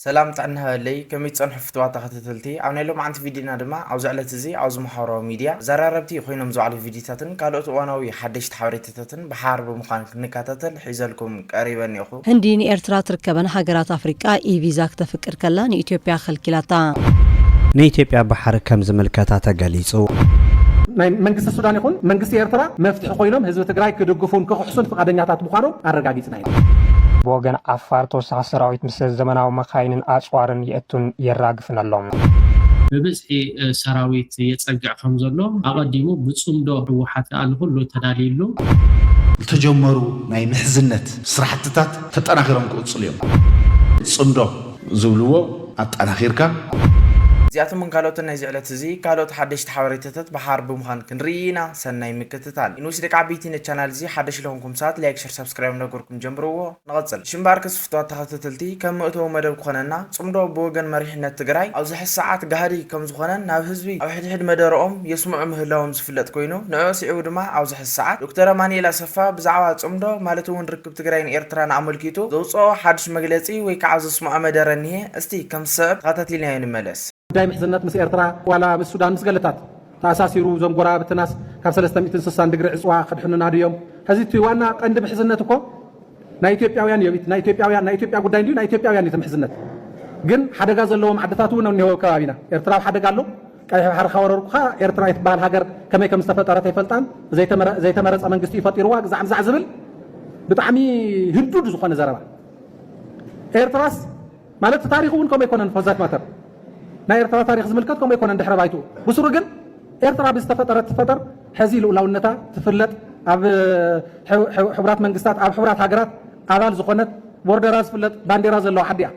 سلام تعنا لي كمية صنح فتوات تختلتي عنا لهم عن فيديونا دما عاوز على تزي عاوز محاورة ميديا زراربتي خوينا مزو على فيديوتاتن كالوت واناوي حدش تحوريتاتن بحارب مخانك نكاتاتن حيزلكم قريبا يخو هنديني إرترا تركبن هاجرات أفريقيا إيفيزاك تفكر كلا نيتيوبيا خلكلاتا نيتيوبيا بحر كم زملكاتا تقاليصو መንግስቲ ሱዳን ይኹን መንግስቲ ኤርትራ መፍትሒ ኮይኖም ህዝቢ ትግራይ ክድግፉን ክሕሱን ፍቃደኛታት ምዃኖም አረጋጊጽና ኢና በወገን አፋር ተወሳኺ ሰራዊት ምስ ዘመናዊ መካይንን አጽዋርን የእቱን የራግፍን ኣሎም በብዝሒ ሰራዊት የጸግዕ ከም ዘሎ አቀዲሙ ብጽምዶ ህወሓት አን ሁሉ ተዳሊሉ ተጀመሩ ናይ ምሕዝነት ስራሕትታት ተጠናኺሮም ክቅጽሉ እዮም ጽምዶ ዝብልዎ አጠናኺርካ زياتم من كالوت الناس على تزي كالوت حدش تحوريتات بحرب مخان كنرينا سناي مكتتال إنو سيدك عبيتين الچانال زي حدش لهمكم ساعت لايك شير سبسكرايب نقولكم جنبروه نغطسل شمباركس فتوات تحتتلتي كم مؤتو مدب خوننا صمدو بوغن مريحنا تقراي أو زح الساعات قهري كم زخونن ناب حزبي أو حد مدارهم يسمع مهلاهم زفلت كوينو نعوس يعود ما أو زح الساعات دكتورة ماني لاسفا بزعوات صمدو مالتو نركب تقراين إيرتران عمل كيتو زوصو حدش مجلسي ويكعوز اسمع مدارنيه استي كم سب خاتتلي هاي الملس ጉዳይ ምሕዝነት ምስ ኤርትራ ዋላ ምስ ሱዳን ምስ ገለታት ተኣሳሲሩ ዞም ጎራብትናስ ካብ 360 ዲግሪ ዕፅዋ ክድሕኑና ድዮም ሕዚ እቲ ዋና ቀንዲ ምሕዝነት እኮ ናይ ኢትዮጵያውያን የቢት ናይ ኢትዮጵያ ጉዳይ እንዲሁ ናይ ኢትዮጵያውያን እቲ ምሕዝነት ግን ሓደጋ ዘለዎም ዓድታት እውን ነው ከባቢና ኤርትራ ሓደጋ ኣሎ ቀይ ባሕር ካወረርኩ ኤርትራ ይትባል ሃገር ከመይ ከም ዝተፈጠረት አይፈልጣን ዘይተመረፀ መንግስቲ ይፈጢርዋ ግዛዕ ዝብል ብጣዕሚ ህዱድ ዝኾነ ዘረባ ኤርትራስ ማለት ታሪኹ እውን ከመይ ኮነን ፈዛት ማተር ናይ ኤርትራ ታሪክ ዝምልከት ከመይ ኮነ እንድሕረ ባይቱ ብስሩ ግን ኤርትራ ብዝተፈጠረት ትፈጠር ሕዚ ልኡላውነታ ትፍለጥ ኣብ ሕብራት መንግስታት ኣብ ሕብራት ሃገራት ኣባል ዝኾነት ቦርደራ ዝፍለጥ ባንዴራ ዘለዋ ዓዲ እያ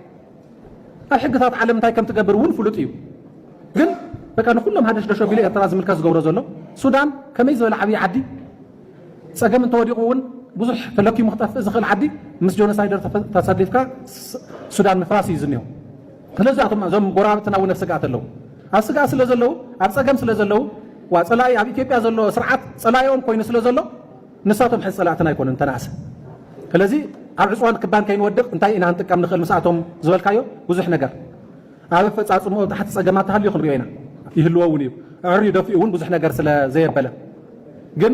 ኣብ ሕግታት ዓለም እንታይ ከም ትገብር እውን ፍሉጥ እዩ ግን በቃ ንኩሎም ሓደሽ ደሾ ቢሉ ኤርትራ ዝምልከት ዝገብሮ ዘሎ ሱዳን ከመይ ዝበለ ዓብዪ ዓዲ ፀገም እንተወዲቑ እውን ብዙሕ ተለኪሙ ክጠፍእ ዝኽእል ዓዲ ምስ ጆኖሳይደር ተሰሊፍካ ሱዳን ምፍራስ እዩ ዝኒሆ ስለዚኣቶም እዞም ጎራብትና እውን ስጋት ኣለዉ ኣብ ስጋት ስለ ዘለዉ ኣብ ፀገም ስለ ዘለዉ ዋፀላይ ኣብ ኢትዮጵያ ዘሎ ስርዓት ፀላዮም ኮይኑ ስለ ዘሎ ንሳቶም ሕዚ ፀላእትና ኣይኮኑን ተናእሰ ስለዚ ኣብ ዕፅዋን ክባን ከይንወድቕ እንታይ ኢና ክንጥቀም ንኽእል ምስኣቶም ዝበልካዮ ብዙሕ ነገር ኣብ ፈፃፅሞ ታሕቲ ፀገማት ተሃልዩ ክንሪኦ ኢና ይህልዎ እውን እዩ ዕርዩ ደፊኡ እውን ብዙሕ ነገር ስለ ዘየበለ ግን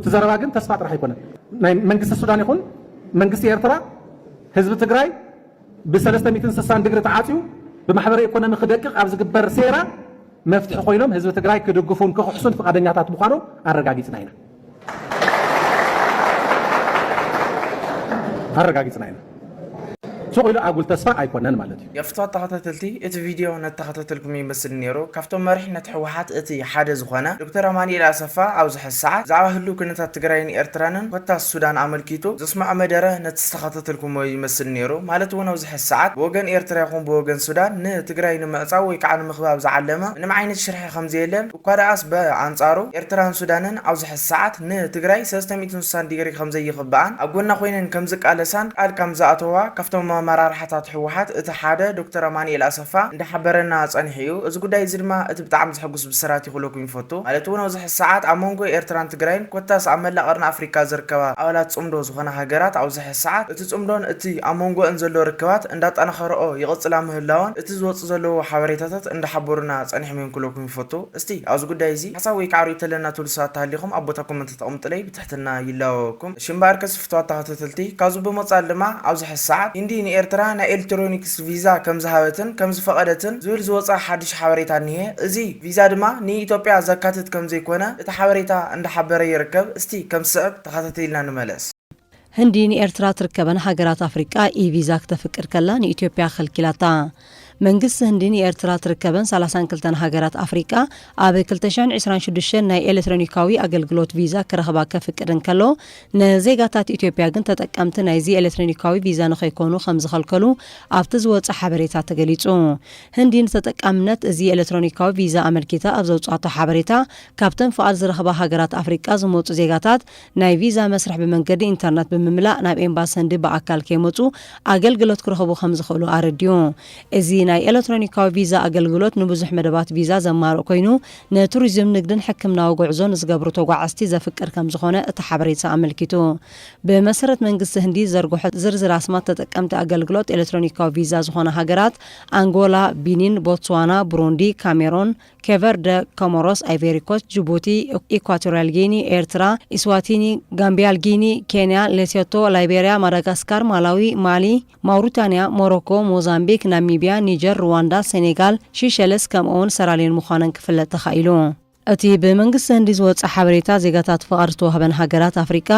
ትዘረባ ግን ተስፋ ጥራሕ ኣይኮነን ናይ መንግስቲ ሱዳን ይኹን መንግስቲ ኤርትራ ህዝቢ ትግራይ ب360 ዲግሪ ተዓጽዩ ብማሕበራዊ ኢኮኖሚ ክደቅቕ ኣብ ዝግበር ሴራ መፍትሒ ኮይኖም ህዝቢ ትግራይ ክድግፉን ክሕሱን ፍቃደኛታት ምዃኖም አረጋጊጽና ኢና سوق إلى أقول تسفى أيقونن مالتي. يفتوى تخطتلتي إت فيديو نتخطتلكم يمثل نيرو كفتم مريح نتحوحات إتي حادث خوانا دكتور أماني الأسفة أو زح الساعة زعوه اللو كنت تقرأين إرترانن وتا السودان عمل كيتو زسمع مداره نتستخطتلكم يمثل نيرو مالتونا وزح الساعة بوغن إرترا يقوم بوغن سودان نتقرأين معصاوي كعن مخباب زعلمة نمعين الشرح خمزي لم وقرأس بعنصارو إرتران سودانن أو زح الساعة نتقرأي 360 ديجري خمزي يخبعان أقولنا خوينن كمزك ألسان قال كمزاتوا كفتم مرار حتى تحوحات اتحاد دكتور أماني الأسفة عند حبرنا صنحيو إذا قد يزرما اتبتعمز حقوس بسراتي خلوكم يفوتو على وزح الساعات عمونغو إيرتران تقرين كوتاس عمل لقرن أفريقيا زركوا أولاد صمدو زخنا هاجرات أو زح الساعات اتتصمدون اتي عمونغو انزلو ركوات عندات أنا خرقو يغطس لهم هلاون اتزوط زلو حواريتات عند حبرنا صنح من كلكم يفوتو استي أوز قد يزي حساوي كعري تلنا تولسات تهليكم أبوتاكم من تتقوم تلي بتحتنا يلاوكم شمباركس فتوات تهتتلتي كازو بمصالما أو زح الساعات إندي ኤርትራ ናይ ኤሌክትሮኒክስ ቪዛ ከም ዝሃበትን ከም ዝፈቀደትን ዝብል ዝወፃ ሓድሽ ሓበሬታ እንሄ እዚ ቪዛ ድማ ንኢትዮጵያ ዘካትት ከም ዘይኮነ እቲ ሓበሬታ እንዳሓበረ ይርከብ እስቲ ከም ሰብ ተኸታተልና ንመለስ هنديني إرترا تركبن هاجرات أفريقيا إيفيزاك تفكر كلا نيتيوبيا خلكلاتا منجس هنديني إرترا تركبن 30 كلتن هاجرات أفريقيا أبي كلتشان 26 ناي إلكترونيكاوي أجلجلوت فيزا كرهبا كفكرن كلو نزيجاتات إثيوبيا جن تتقمت نايزي إلكترونيكاوي فيزا نخيكونو 5 خلكلو أفتزوت حبريتا تجليتو هندين تتقمنت زي إلكترونيكاوي فيزا أمريكا أبزوت عطا حبريتا كابتن فعال زرهبا هاجرات أفريقيا زموت زيجاتات ناي فيزا مسرح بمنجد إنترنت بمملا ناب إمباسند بأكل كيموتو أجلجلوت كرهبو 5 خلو أرديو إزي ናይ ኤሌክትሮኒካዊ ቪዛ ኣገልግሎት ንብዙሕ መደባት ቪዛ ዘማርቕ ኮይኑ ንቱሪዝም ንግድን ሕክምናዊ ጉዕዞን ዝገብሩ ተጓዓዝቲ ዘፍቅር ከም ዝኾነ እቲ ሓበሬታ ኣመልኪቱ ብመሰረት መንግስቲ ህንዲ ዘርግሖ ዝርዝር ኣስማት ተጠቀምቲ ኣገልግሎት ኤሌክትሮኒካዊ ቪዛ ዝኾነ ሃገራት አንጎላ፣ ቢኒን፣ ቦትስዋና፣ ብሩንዲ፣ ካሜሮን፣ ኬቨርደ፣ ኮሞሮስ፣ አይቬሪ ኮስት፣ ጅቡቲ፣ ኢኳቶሪያል ጊኒ፣ ኤርትራ፣ ኢስዋቲኒ፣ ጋምቢያል ጊኒ፣ ኬንያ፣ ሌሶቶ፣ ላይቤሪያ፣ ማዳጋስካር፣ ማላዊ፣ ማሊ፣ ማውሪታንያ፣ ሞሮኮ፣ ሞዛምቢክ፣ ናሚቢያ፣ ኒጀር፣ ሩዋንዳ፣ ሴኔጋል፣ ሺሸለስ ከምኡውን ሰራሊዮን ምዃነን ክፍለጥ ተኻኢሉ እቲ ብመንግስቲ ህንዲ ዝወፅእ ሓበሬታ ዜጋታት ፍቃድ ዝተዋህበን ሃገራት ኣፍሪቃ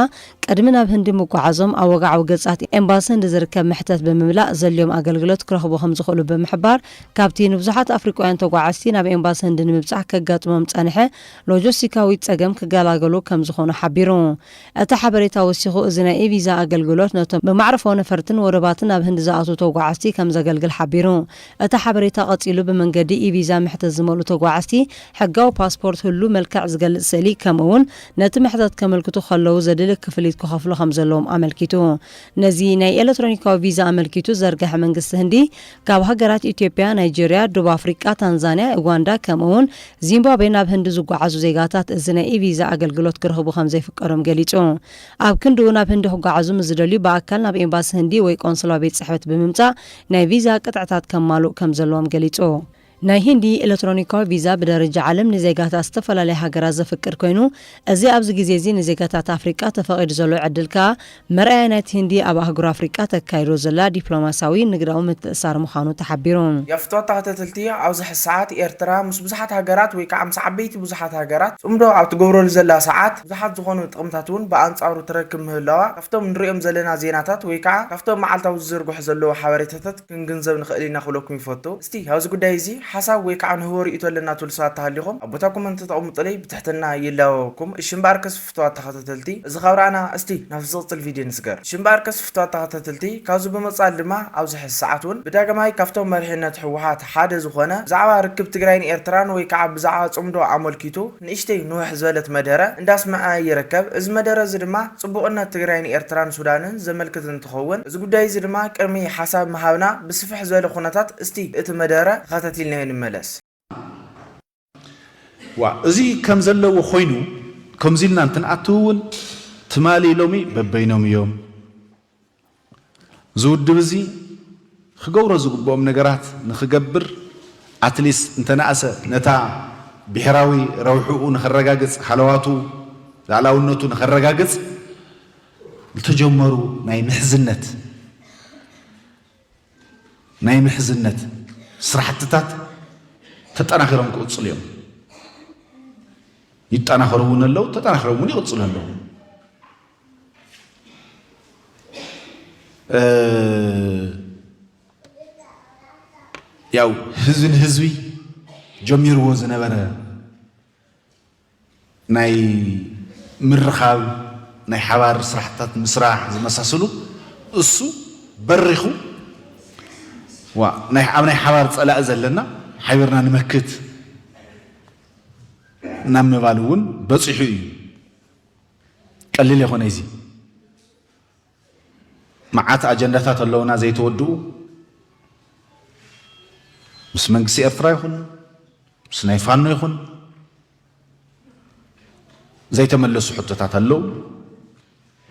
ቅድሚ ናብ ህንዲ ምጓዓዞም ኣወጋዓዊ ገጻት ኤምባሲ ህንዲ ዝርከብ ምሕተት ብምምላእ ዘልዮም ኣገልግሎት ክረኽቡ ከም ዝኽእሉ ብምሕባር ካብቲ ንብዙሓት ኣፍሪቃውያን ተጓዓዝቲ ናብ ኤምባሲ ህንዲ ንምብጻሕ ከጋጥሞም ጸንሐ ሎጂስቲካዊ ጸገም ክገላገሉ ከም ዝኾኑ ሓቢሩ እቲ ሓበሬታ ወሲኹ እዚ ናይ ቪዛ ኣገልግሎት ነቶም ብማዕረፎ ነፈርትን ወደባትን ናብ ህንዲ ዝኣቱ ተጓዓዝቲ ከም ዘገልግል ሓቢሩ እቲ ሓበሬታ ቀጺሉ ብመንገዲ ቪዛ ምሕተት ዝመልኡ ተጓዓዝቲ ሕጋዊ ፓስፖርት ሁሉ መልክዕ ዝገልጽ ስእሊ ከምኡውን ነቲ ምሕተት ከመልክቱ ከለዉ ዘድልክ ክፍሊት ክኸፍሉ ከም ዘለዎም ኣመልኪቱ ነዚ ናይ ኤሌክትሮኒካዊ ቪዛ ኣመልኪቱ ዘርግሐ መንግስቲ ህንዲ ካብ ሃገራት ኢትዮጵያ፣ ናይጄርያ፣ ደቡብ ኣፍሪቃ፣ ታንዛንያ፣ ኡጋንዳ ከምኡውን ዚምባብዌ ናብ ህንዲ ዝጓዓዙ ዜጋታት እዚ ናይ ቪዛ ኣገልግሎት ክረኽቡ ከም ዘይፍቀሮም ገሊጹ ኣብ ክንድኡ ናብ ህንዲ ክጓዓዙ ዝደልዩ በኣካል ናብ ኤምባሲ ህንዲ ወይ ቆንስላ ቤት ጽሕፈት ብምምጻእ ናይ ቪዛ ቅጥዕታት ከማልኡ ከም ዘለዎም ገሊጹ ናይ ህንዲ ኤሌክትሮኒካዊ ቪዛ ብደረጃ ዓለም ንዜጋታት ዝተፈላለዩ ሃገራት ዘፍቅር ኮይኑ እዚ ኣብዚ ግዜ እዚ ንዜጋታት ኣፍሪቃ ተፈቒዱ ዘሎ ዕድልካ መርኣያ ናይቲ ህንዲ ኣብ ኣህጉር ኣፍሪቃ ተካይዶ ዘላ ዲፕሎማሲያዊ ንግዳዊ ምትእስሳር ምዃኑ ተሓቢሩ የፍትወት ተኸታተልቲ ኣብዚ ሰዓት ኤርትራ ምስ ብዙሓት ሃገራት ወይ ከዓ ምስ ዓበይቲ ብዙሓት ሃገራት ጽምዶ ኣብ ትገብረሉ ዘላ ሰዓት ብዙሓት ዝኾኑ ጥቕምታት እውን ብኣንጻሩ ትረክብ ምህላዋ ካብቶም ንሪኦም ዘለና ዜናታት ወይ ከዓ ካብቶም መዓልታዊ ዝዝርግሑ ዘለዉ ሓበሬታታት ክንግንዘብ ንኽእል ኢና ክብለኩም ይፈቱ እስቲ ኣብዚ ጉዳይ እዚ حساب ويكعن هو رئيته لنا تلسات تهليهم أبوتاكم أنت تقوم طلي بتحتنا يلاوكم الشمباركس فتوات تختلتي إذا خبرنا أستي نفس الفيديو نسجر الشمباركس فتوات تختلتي كازو بمصال لما أو زح الساعتون بداجة ماي كفتهم مرحلة حوحات حادث زخنا زعوا ركب تجرين إيرتران ويكعب زعوا صمدو عمل كيتو نشتي نوح زالت مدارة نداس مع يركب إذا مدارة زدما صبوقنا تجرين إيرتران سودان زملكة تخون إذا قداي زدما كرمي حساب مهاونا بسفح زال خناتات استي إتمدارة خاتتي لنا الملس وزي كم زلوا وخينو كم زلنا أنتن أتون تمالي لومي ببينهم يوم زود بزي خجورة زوجبهم نجارات نخجبر أتليس أنت نأسى نتا بحراوي روحو نخرجاجز حلواتو زعلاونتو نخرجاجز التجمروا نايم حزنت نايم حزنت سرحتتات تتأخرون كوتصل يوم يتأخرون اللو تتأخرون يوتصل اللو ياو هزن هزوي جمير وزن برا ناي مرخاب ناي حوار سرحتات مسرح زي ما ساسلو السو برخو وناي حوار تسأل أزلنا حيرنا نمكت نام بالون بصحي قليل يكون ايزي معات اجندات اللونا زي تودو بس منقسي افرا يكون بس نايفانو يكون زي تملسو حطتات اللو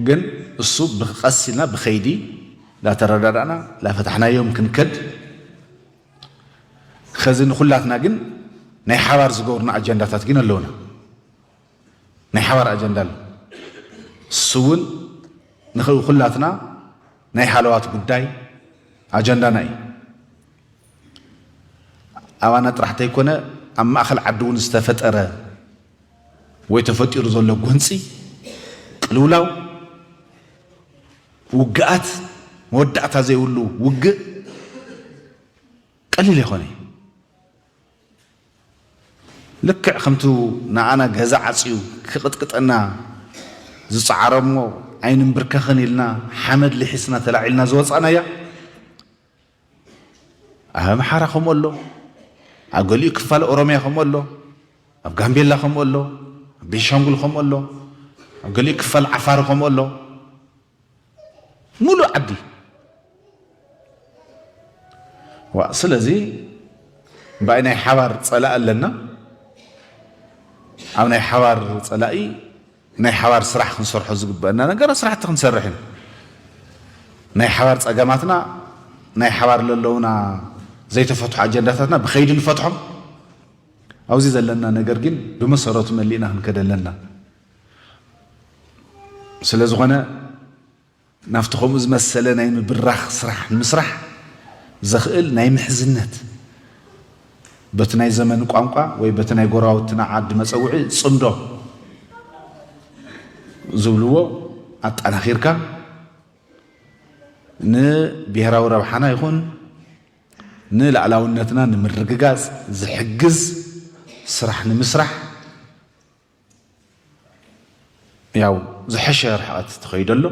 جن الصوب بقسنا بخيدي لا ترددنا لا فتحنا يوم كنكد خزن خلاتنا جن ناي حوار زغورنا اجنداتات جن اللونا ناي حوار اجندال سون نخل خلاتنا ناي حلوات قداي اجندا ناي اوانا طرحت يكون اما اخل عدون استفتر ويتفطر زلو غنصي قلولاو وقعت مودعتا زي ولو وق قليل يخوني لك خمتو نعنا جزع عصيو كقطقطنا زصعرمو عين بركخن لنا حمد لحسنا تلعلنا زوصنا يا اهم حرخم والله اقول لك فال اوروميا خم والله اب غامبيلا خم والله بيشانغول خم والله اقول لك فال عفار خم والله مولو عبدي ስለዚህ ባይናይ ሓባር ፀላእ ኣለና ኣብ ናይ ሓባር ፀላኢ ናይ ሓባር ስራሕ ክንሰርሖ ዝግበአና ነገር ስራሕቲ ክንሰርሕ ኢና ናይ ሓባር ፀገማትና ናይ ሓባር ለለውና ዘይተፈትሑ ኣጀንዳታትና ብኸይዲ ንፈትሖም ኣብዚ ዘለና ነገር ግን ብመሰረቱ መሊእና ክንከደለና ስለ ዝኾነ ናፍቲ ከምኡ ዝመሰለ ናይ ምብራኽ ስራሕ ንምስራሕ ዘኽእል ናይ ምሕዝነት በቲ ናይ ዘመን ቋንቋ ወይ በቲ ናይ ጎራውትና ዓዲ መፀውዒ ፅምዶ ዝብልዎ ኣጠናኺርካ ንብሔራዊ ረብሓና ይኹን ንላዕላውነትና ንምርግጋፅ ዝሕግዝ ስራሕ ንምስራሕ ያው ዝሐሸ ርሕቐት ትኸይደሎ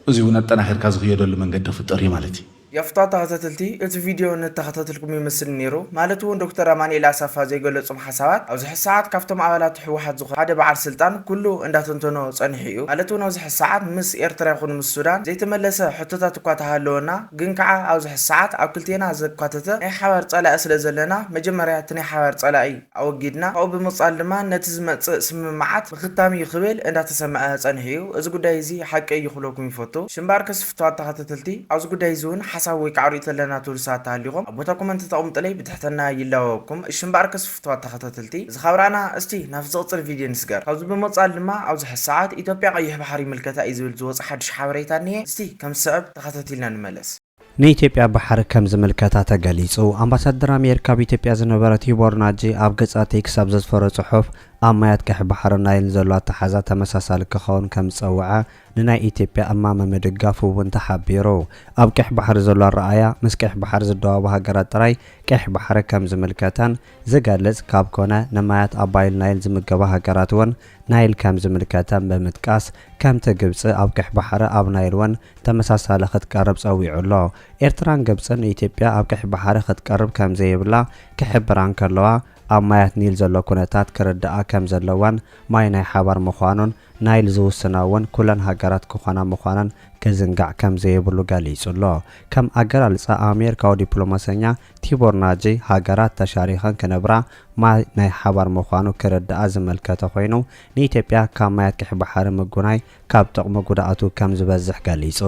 እዚ እውን ኣጠናኺርካ ዝኽየደሉ መንገዲ ክፍጠር እዩ ማለት እዩ يفتح تخطيتلتي ات فيديو نتخطيتلكم يمثل نيرو مالتو دكتور امانيل اسفا زي قلصم حسابات او زح ساعات كافتم عبالات حوحات زخ حدا بعد سلطان كله انداتنتنو صنحيو مالتو نو زح ساعات مس ايرترا يكون مس السودان زي تملسه حتتات كواتا هالونا ግን ከዓ او زح ساعات او كلتينا زكواتته اي حوار صلا اسل زلنا مجمريا تني حوار صلاي او جدنا او بمصال لما نتزمص سممعات بختامي يخبل انداتسمع صنحيو از ጉዳይ እዚ حق يخلوكم يفوتو شمباركس فتوات تخطيتلتي او ጉዳይ زون حساوي كعريت لنا تورسات هاليوم أبوتا كومنت تقوم تلي بتحتنا يلاوكم الشمباركس فتوات تخطيتلتي زخبرانا استي نفس الفيديو نسجر خذ بمصال لما أو زح الساعات إثيوبيا قيح بحري ملكتا إيزول زوز حد شحاوريتانية استي كم صعب تخطيتلنا نملس نيتيبيا بحر كم زملكتا تغليصو امباسادر امريكا بإثيوبيا زنبرت يبورناجي اب ገጻቲ ክሳብ ዘስፈረ ጽሑፍ ኣማያት ቀሕ ባሕር ናይል ዘሎ ተሓዛ ተመሳሳሊ ክኸውን ከም ዝፀውዐ ንናይ ኢትዮጵያ ኣማመ ምድጋፍ እውን ተሓቢሩ ኣብ ቀሕ ባሕር ዘሎ ረኣያ ምስ ቀሕ ባሕር ዝደዋቡ ሃገራት ጥራይ ቀሕ ባሕር ከም ዝምልከተን ዝገልጽ ካብ ኮነ ንማያት ኣባይል ናይል ዝምገባ ሃገራት እውን ናይል ከም ዝምልከተን ብምጥቃስ ከምቲ ግብፂ ኣብ ቀሕ ባሕር ኣብ ናይል እውን ተመሳሳሊ ክትቀርብ ፀዊዑሎ ኤርትራን ግብፅን ኢትዮጵያ ኣብ ቀሕ ባሕር ክትቀርብ ከም ዘይብላ ክሕብራን ከለዋ ኣብ ማያት ኒል ዘሎ ኩነታት ክርዳኣ ከም ዘለዋን ማይ ናይ ሓባር ምዃኑን ናይል ዝውስናውን ኩለን ሃገራት ክኾና ምዃነን ክዝንጋዕ ከም ዘይብሉ ገሊጹሎ ከም ኣገላልጻ ኣሜሪካዊ ዲፕሎማሰኛ ቲቦር ናጂ ሃገራት ተሻሪኸን ክነብራ ማይ ናይ ሓባር ምዃኑ ክርዳኣ ዝመልከተ ኮይኑ ንኢትዮጵያ ካብ ማያት ቀሕ ባሕሪ ምጉናይ ካብ ጥቕሚ ጉዳኣቱ ከም ዝበዝሕ ገሊጹ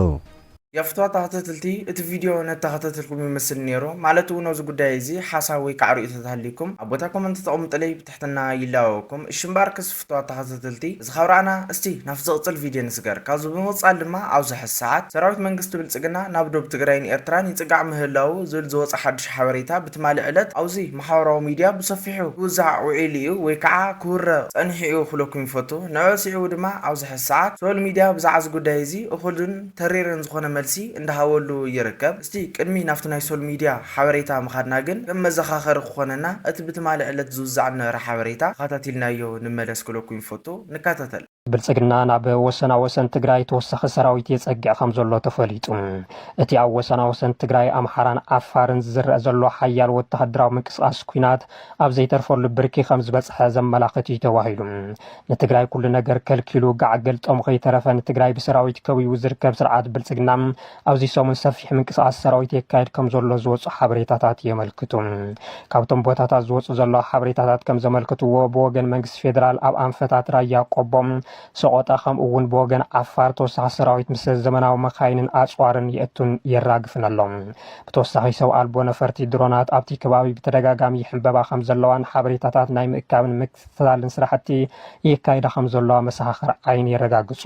يفتح تخطيتلتي ات فيديو نتخطيتلكم يمثل نيرو مالتو نوز قداي زي حساوي كعرو يتتهليكم ابوتا كومنت تقوم تلي بتحتنا يلاوكم الشمباركس فتوى تخطيتلتي زخبرانا استي نفس الفيديو نسجر كازو بمصال لما اوزح الساعات سراويت منغستو بالصقنا نابدو بتግራይን ኤርትራን ይጽጋዕ ምህላው ዝል ዝወጽ ሓድሽ ሓበሬታ ብትማልእ ዕለት አውዚ ማሕበራዊ ሚድያ ብሰፊሑ ውዛዕ ውዒልዩ ወይ ከዓ ኩረ ጸንሒኡ ክለኩም ይፈቱ ንዕሲኡ ድማ አውዝሕ الساعات ሶል ሚድያ ብዛዕዝ ጉዳይ እዚ እኹልን ተሪርን ዝኾነ መልሲ እንዳሃወሉ ይርከብ እስቲ ቅድሚ ናፍቲ ናይ ሶል ሚድያ ሓበሬታ መኻድና ግን መዘኻኸር ክኾነና እቲ ብትማልእ ዕለት ዝውዛዕ ነበረ ሓበሬታ ካታቲልናዮ ንመለስ ክለኩም ይፈቱ ንካታተል ብልጽግና ናብ ወሰና ወሰን ትግራይ ተወሳኺ ሰራዊት የጸግዕ ከም ዘሎ ተፈሊጡ እቲ ኣብ ወሰና ወሰን ትግራይ ኣምሓራን ኣፋርን ዝረአ ዘሎ ሓያል ወተሃደራዊ ምንቅስቓስ ኩናት ኣብ ዘይተርፈሉ ብርኪ ከም ዝበፅሐ ዘመላኽት እዩ ተባሂሉ ንትግራይ ኩሉ ነገር ከልኪሉ ጋዕገል ጦም ከይተረፈ ንትግራይ ብሰራዊት ከቢቡ ዝርከብ ስርዓት ብልጽግና ኣብዚ ሰሙን ሰፊሕ ምንቅስቓስ ሰራዊት የካየድ ከም ዘሎ ዝወፁ ሓበሬታታት የመልክቱ ካብቶም ቦታታት ዝወፁ ዘሎ ሓበሬታታት ከም ዘመልክትዎ ብወገን መንግስቲ ፌደራል ኣብ ኣንፈታት ራያ ቆቦም ሰቆጣ ከም እውን ብወገን ዓፋር ተወሳኺ ሰራዊት ምስ ዘመናዊ መካይንን ኣጽዋርን የእቱን የራግፍን ኣሎም ብተወሳኺ ሰብ ኣልቦ ነፈርቲ ድሮናት ኣብቲ ከባቢ ብተደጋጋሚ ሕንበባ ከም ዘለዋን ሓበሬታታት ናይ ምእካብን ምክትታልን ስራሕቲ የካይዳ ከም ዘለዋ መሰኻኽር ዓይኒ የረጋግጹ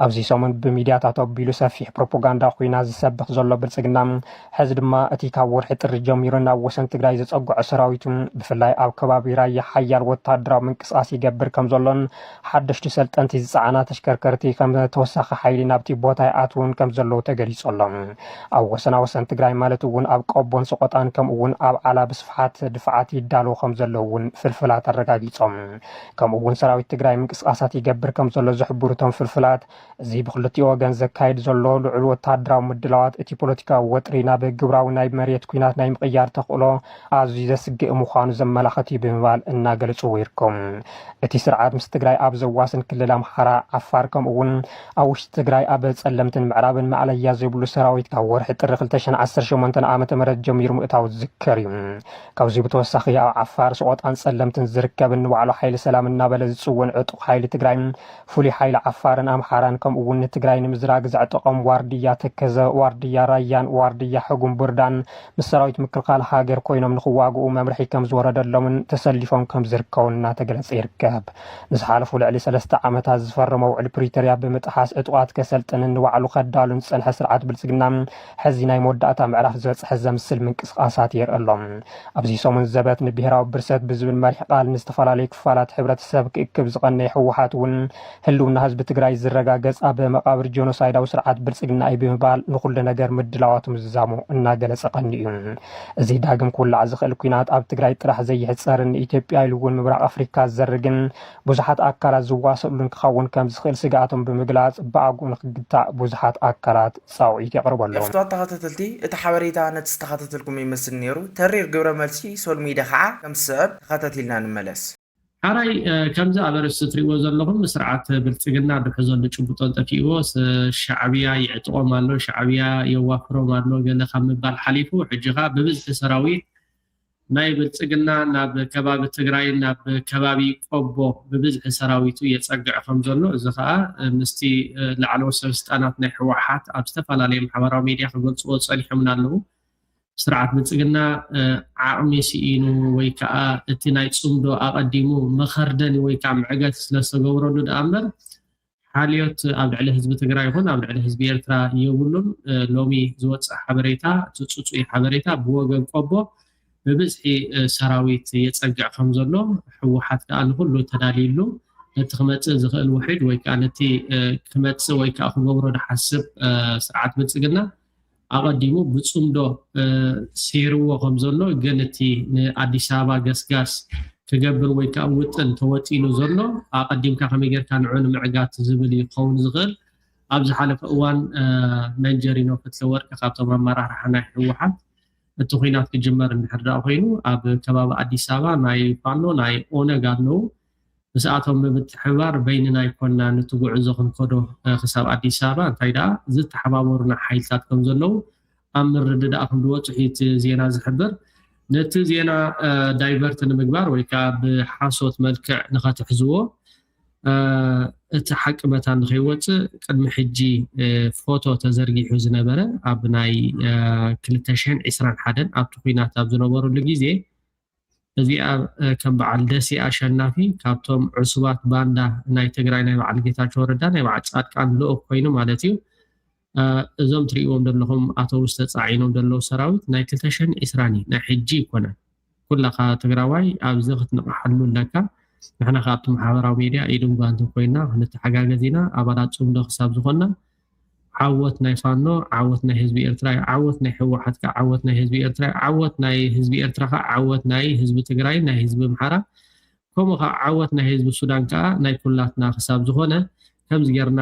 ኣብዚ ሰሙን ብሚድያታት ኣቢሉ ሰፊሕ ፕሮፓጋንዳ ኮይና ዝሰብኽ ዘሎ ብልጽግና ሕዚ ድማ እቲ ካብ ወርሒ ጥሪ ጀሚሩ ናብ ወሰን ትግራይ ዘጸጉዐ ሰራዊቱ ብፍላይ ኣብ ከባቢ ራያ ሓያል ወተሃደራዊ ምንቅስቓስ ይገብር ከም ዘሎን ሓደሽቲ ሰልጠንቲ ዝፀዓና ተሽከርከርቲ ከም ተወሳኺ ሓይሊ ናብቲ ቦታ ይኣትውን ከም ዘለዉ ተገሊጾሎም ኣብ ወሰና ወሰን ትግራይ ማለት እውን ኣብ ቆቦን ሰቆጣን ከም እውን ኣብ ዓላ ብስፍሓት ድፍዓት ይዳለዉ ከም ዘለዉ እውን ፍልፍላት ኣረጋጊጾም ከም እውን ሰራዊት ትግራይ ምንቅስቓሳት ይገብር ከም ዘሎ ዝሕብሩ እቶም ፍልፍላት እዚ ብክልቲኡ ወገን ዘካይድ ዘሎ ልዑል ወተሃደራዊ ምድላዋት እቲ ፖለቲካዊ ወጥሪ ናብ ግብራዊ ናይ መሬት ኩናት ናይ ምቕያር ተኽእሎ ኣዝዩ ዘስግእ ምዃኑ ዘመላኽት እዩ ብምባል እናገለጹ ይርከቡ እቲ ስርዓት ምስ ትግራይ ኣብ ዘዋስን ክልል ኣምሓራ ዓፋር ከምኡውን ኣብ ውሽጢ ትግራይ ኣብ ጸለምትን ምዕራብን ማዕለያ ዘይብሉ ሰራዊት ካብ ወርሒ ጥሪ 2018 ዓ.ም ጀሚሩ ምእታው ዝዝከር እዩ። ካብዚ ብተወሳኺ ኣብ ዓፋር ሰቆጣን ጸለምትን ዝርከብን ባዕሉ ሓይሊ ሰላም እናበለ ዝጽውዕ ዕጡቕ ሓይሊ ትግራይን ፍሉይ ሓይሊ ዓፋርን ኣምሓራን ከምኡውን ንትግራይ ንምዝራግ ዘዕጠቖም ዋርድያ ተከዘ፣ ዋርድያ ራያን፣ ዋርድያ ሕጉም ብርዳን ምስ ሰራዊት ምክልኻል ሃገር ኮይኖም ንኽዋግኡ መምርሒ ከም ዝወረደሎምን ተሰሊፎም ከም ዝርከቡ እናተገለጸ ይርከብ። ንዝሓለፉ ልዕሊ 3 ዓመታት ዝፈረመ ውዕል ፕሪቶርያ ብምጥሓስ ዕጡቓት ከሰልጥንን ንባዕሉ ከዳሉን ዝጸንሐ ስርዓት ብልጽግና ሕዚ ናይ መወዳእታ ምዕራፍ ዝበጽሐ ዘምስል ምንቅስቓሳት የርእሎም። ኣብዚ ሰሙን ዘበት ንብሔራዊ ብርሰት ብዝብል መሪሕ ቃል ንዝተፈላለዩ ክፋላት ሕብረተሰብ ክእክብ ዝቐነየ ህወሓት እውን ህልውና ህዝቢ ትግራይ ዝረጋገጽ ኣብ መቃብር ጆኖሳይዳዊ ስርዓት ብልጽግና እዩ ብምባል ንኹሉ ነገር ምድላዋቱ ምዝዛሙ እናገለጸ ቀኒ እዩ። እዚ ዳግም ክውላዕ ዝኽእል ኩናት ኣብ ትግራይ ጥራሕ ዘይሕጸርን ንኢትዮጵያ ኢሉ እውን ምብራቕ ኣፍሪካ ዝዘርግን ብዙሓት ኣካላት ዝዋሰሉን ክኸውን ከም ዝኽእል ስጋኣቶም ብምግላጽ ብኣግኡ ንክግታእ ብዙሓት ኣካላት ጻውዒት የቕርበሎም። ፍትዋት ተኸታተልቲ እቲ ሓበሬታ ነቲ ዝተኸታተልኩም ይመስል ነይሩ። ተሪር ግብረ መልሲ ሶልሚዳ ከዓ ከም ዝስዕብ ተኸታቲልና ንመለስ። ሓራይ ከምዚ ኣብ ኣርእስቲ እትሪእዎ ዘለኹም ስርዓት ብልጽግና ድሕዞሉ ጭቡጦን ጠፊእዎ ሻዕብያ ይዕጥቖም ኣሎ፣ ሻዕብያ የዋፍሮም ኣሎ ገለ ካብ ምባል ሓሊፉ ሕጂ ኸ ብብዝሒ ሰራዊት ናይ ብልጽግና ናብ ከባቢ ትግራይ ናብ ከባቢ ቆቦ ብብዝሒ ሰራዊቱ የጸግዕ ከም ዘሎ እዚ ከዓ ምስቲ ላዕለዎት ሰበስልጣናት ናይ ህወሓት ኣብ ዝተፈላለዩ ማሕበራዊ ሚድያ ክገልጽዎ ጸኒሖምን ኣለዉ። ስርዓት ብልጽግና ዓቕሚ ሲኢኑ ወይ ከዓ እቲ ናይ ጽምዶ ኣቐዲሙ መኸርደኒ ወይ ከዓ ምዕገት ስለዝተገብረሉ ደኣ እምበር ሓልዮት ኣብ ልዕሊ ህዝቢ ትግራይ ይኹን ኣብ ልዕሊ ህዝቢ ኤርትራ የብሉን። ሎሚ ዝወፅእ ሓበሬታ እቲ ፅፁይ ሓበሬታ ብወገን ቆቦ ብብዝሒ ሰራዊት የጸግዕ ከም ዘሎ ህወሓት ከዓ ንኩሉ ተዳልዩሉ ነቲ ክመጽእ ዝኽእል ውሒድ ወይ ከዓ ነቲ ክመጽእ ወይ ከዓ ክገብሮ ዝሓስብ ስርዓት ብልጽግና ኣቐዲሙ ብጽምዶ ሴርዎ ከም ዘሎ ግን እቲ ንኣዲስ ኣበባ ገስጋስ ክገብር ወይ ከዓ ውጥን ተወጢኑ ዘሎ ኣቐዲምካ ከመይ ጌርካ ንዑ ንምዕጋት ዝብል ይኸውን ዝኽእል። ኣብ ዝሓለፈ እዋን መንጀሪኖ ፍትለወርቂ ካብቶም ኣመራርሓ ናይ ህወሓት እቲ ኩናት ክጅመር እንድሕር ደኣ ኮይኑ ኣብ ከባቢ ኣዲስ ኣበባ ናይ ፋኖ ናይ ኦነግ ኣለዉ ንስኣቶም ብምትሕብባር በይንና ይኮንና ነቲ ጉዕዞ ክንከዶ ክሳብ ኣዲስ ኣበባ እንታይ ደኣ ዝተሓባበሩና ሓይልታት ከም ዘለዉ ኣብ ምርድዳእ ከም ዝወፅሑ እቲ ዜና ዝሕብር ነቲ ዜና ዳይቨርት ንምግባር ወይ ከዓ ብሓሶት መልክዕ ንኸትሕዝዎ እቲ ሓቂ መታ ንኸይወፅእ ቅድሚ ሕጂ ፎቶ ተዘርጊሑ ዝነበረ ኣብ ናይ 2021 ኣብቲ ኩናት ኣብ ዝነበረሉ ግዜ እዚኣ ከም በዓል ደሴ ኣሸናፊ ካብቶም ዕሱባት ባንዳ ናይ ትግራይ ናይ በዓል ጌታቸው ረዳ ናይ በዓል ጻድቃን ልኡኽ ኮይኑ ማለት እዩ እዞም ትሪእዎም ዘለኹም ኣውቶቡስ ተጻዒኖም ዘለዉ ሰራዊት ናይ 2020 ናይ ሕጂ ይኮነን ኩላኻ ትግራዋይ ኣብዚ ክትነቕሓሉ ኣለካ። ንሕና ካብቲ ማሕበራዊ ሚድያ ኢድን ጓንትን ኮይና ክንተሓጋገዝ ኢና ኣባላት ጽምዶ ክሳብ ዝኾንና ዓወት ናይ ፋኖ ዓወት ናይ ህዝቢ ኤርትራ ዓወት ናይ ህወሓት ከዓ ዓወት ናይ ህዝቢ ኤርትራ ዓወት ናይ ህዝቢ ኤርትራ ከዓ ዓወት ናይ ህዝቢ ትግራይ ናይ ህዝቢ ኣምሓራ ከምኡ ከዓ ዓወት ናይ ህዝቢ ሱዳን ከዓ ናይ ኩላትና ክሳብ ዝኾነ ከምዚ ጌርና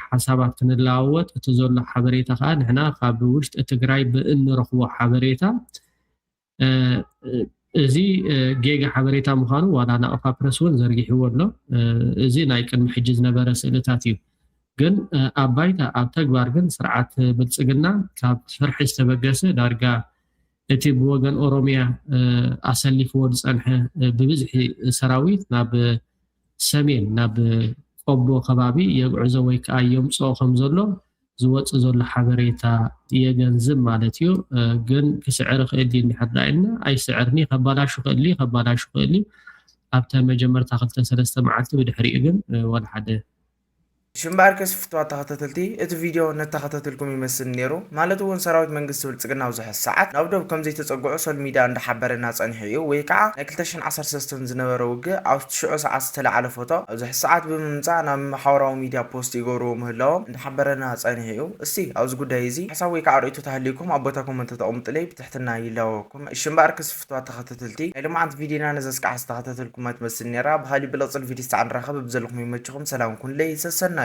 ሓሳባት ክንለዋወጥ እቲ ዘሎ ሓበሬታ ከዓ ንሕና ካብ ውሽጢ ትግራይ ብእንረኽቦ ሓበሬታ እዚ ጌጋ ሓበሬታ ምዃኑ ዋላ ናቕፋ ፕረስ እውን ዘርጊሕዎ ኣሎ። እዚ ናይ ቅድሚ ሕጂ ዝነበረ ስእልታት እዩ ግን ኣብ ባይታ ኣብ ተግባር ግን ስርዓት ብልጽግና ካብ ፍርሒ ዝተበገሰ ዳርጋ እቲ ብወገን ኦሮሚያ ኣሰሊፍዎ ዝጸንሐ ብብዝሒ ሰራዊት ናብ ሰሜን ናብ ቆቦ ከባቢ የጉዕዞ ወይ ከዓ የምጽኦ ከም ዘሎ ዝወፅእ ዘሎ ሓበሬታ የገንዝብ ማለት እዩ። ግን ክስዕር ክእል እንድሕር ዳኢልና ኣይስዕርኒ ከባላሹ ክእል ኣብታ መጀመርታ 2-3 መዓልቲ ብድሕሪኡ ግን ወላ ሓደ ሽምባር ከስ ፍትዋት ተኸታተልቲ እቲ ቪድዮ ነተኸታተልኩም ይመስል ነይሩ ማለት እውን ሰራዊት መንግስቲ ብልጽግና ኣብዚ ሰዓት ናብ ደቡብ ከም ዘይተጸግዑ ሶል ሚድያ እንዳሓበረና ጸኒሑ እዩ ወይ ከዓ ናይ 2013 ዝነበረ ውግእ ኣብ 9 ሰዓት ዝተለዓለ ፎቶ ኣብዚ ሰዓት ብምምጻእ ናብ ማሕበራዊ ሚድያ ፖስት ይገብርዎ ምህላዎም እንዳሓበረና ጸኒሑ እዩ። እስቲ ኣብዚ ጉዳይ እዚ ሓሳብ ወይ ከዓ ርእይቶ ተሃልይኩም ኣብ ቦታ ኮመንት ተቐምጡለይ ብትሕትና ይለዋወኩም። ሽምባር ከስ ፍትዋት ተኸታተልቲ ናይ ልማዓት ቪድዮና ነዘስካዕ ዝተኸታተልኩም ትመስል ነይራ። ብኻሊእ ብለጽል ቪድዮ ንራኸብ ብዘለኹም ይመችኹም። ሰላም ኩንለይ ሰሰና